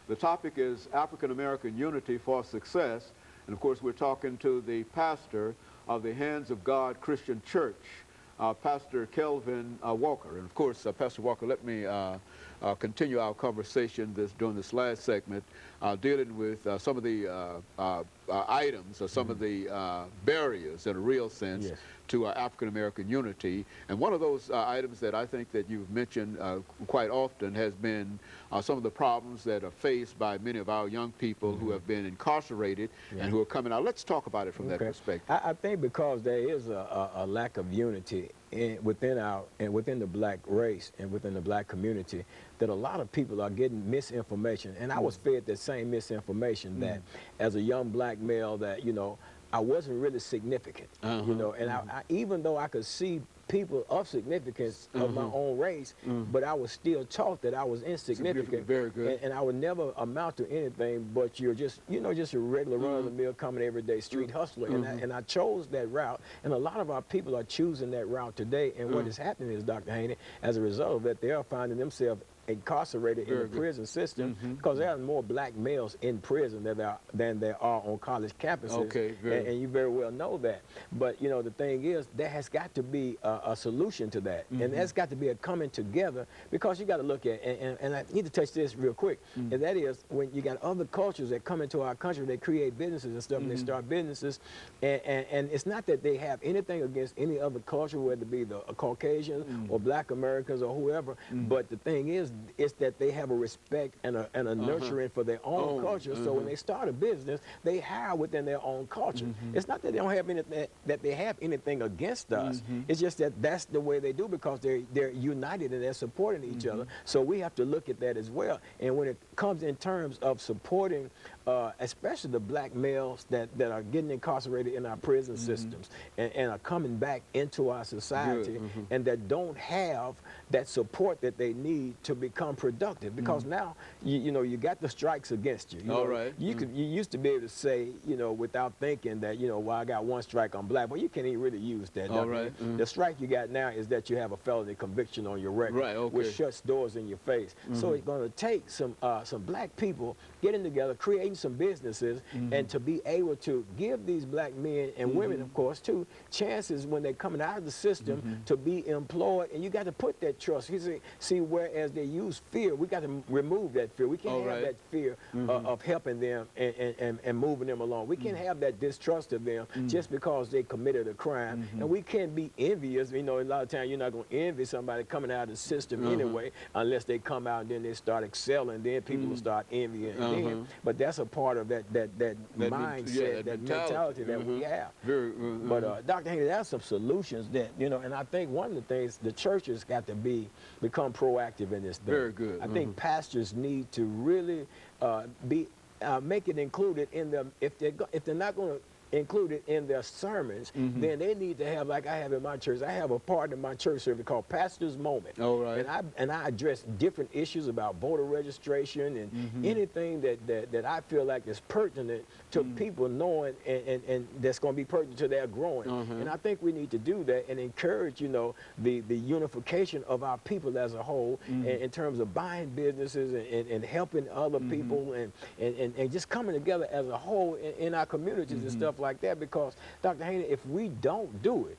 The topic is African American Unity for Success. And of course, we're talking to the pastor of the Hands of God Christian Church, Pastor KWalker. And of course, Pastor Walker, let me continue our conversation during this last segment, dealing with some of the items or some of the barriers in a real sense Yes. to African American unity. And one of those items that I think that you've mentioned quite often has been some of the problems that are faced by many of our young people who have been incarcerated and who are coming out. Let's talk about it from that perspective. I think because there is a lack of unity within the black race and within the black community, that a lot of people are getting misinformation. And I was fed that same misinformation that as a young black male that, you know, I wasn't really significant, you know, and I, even though I could see people of significance of my own race, but I was still taught that I was insignificant. Very good. And I would never amount to anything, but you're just, you know, just a regular run-of-the-mill coming everyday street hustler. And I chose that route, and a lot of our people are choosing that route today. And what is happening is, Dr. Haney, as a result of that, they are finding themselves incarcerated in the prison system because there are more black males in prison than there are on college campuses. Okay, and you very well know that. But, you know, the thing is, there has got to be a solution to that. And that's got to be a coming together, because you got to look at, and I need to touch this real quick, and that is when you got other cultures that come into our country, they create businesses and stuff, and they start businesses, and it's not that they have anything against any other culture, whether it be the Caucasians or black Americans or whoever, but the thing is that they have a respect and a nurturing for their own culture. So when they start a business, they hire within their own culture. It's not that they don't have anything, that they have anything against us. It's just that that's the way they do, because they're united and they're supporting each other. So we have to look at that as well. And when it comes in terms of supporting especially the black males that are getting incarcerated in our prison systems and are coming back into our society and that don't have that support that they need to become productive, because now you know, you got the strikes against you. You used to be able to say, you know, without thinking that, you know, well, I got one strike on black, but you can't even really use that. The strike you got now is that you have a felony conviction on your record, which shuts doors in your face. So it's going to take some black people getting together, creating some businesses, and to be able to give these black men and women, of course, too, chances when they're coming out of the system to be employed. And you got to put that trust. You see, whereas they use fear, we got to remove that fear. We can't have that fear of helping them and moving them along. We can't have that distrust of them just because they committed a crime. And we can't be envious. You know, a lot of times you're not going to envy somebody coming out of the system anyway, unless they come out and then they start excelling. Then people will start envying them. But that's a part of that mindset, that mentality that we have. But Dr. Haney, there are some solutions that, you know, and I think one of the things, the churches got to become proactive in this thing. Very good. I think pastors need to really make it included in them. If they're not going to include it in their sermons, then they need to have, like I have in my church, I have a part in my church service called Pastor's Moment. And I address different issues about voter registration and anything that I feel like is pertinent to people knowing, and that's going to be pertinent to their growing. And I think we need to do that and encourage, you know, the unification of our people as a whole, in terms of buying businesses and helping other people and just coming together as a whole in our communities and stuff like that. Because, Dr. Haney, if we don't do it,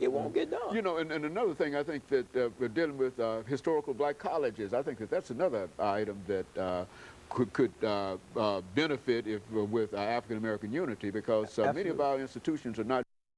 it won't get done. You know, and another thing, I think that we're dealing with historical black colleges. I think that's another item that could benefit with African American unity, because many of our institutions are not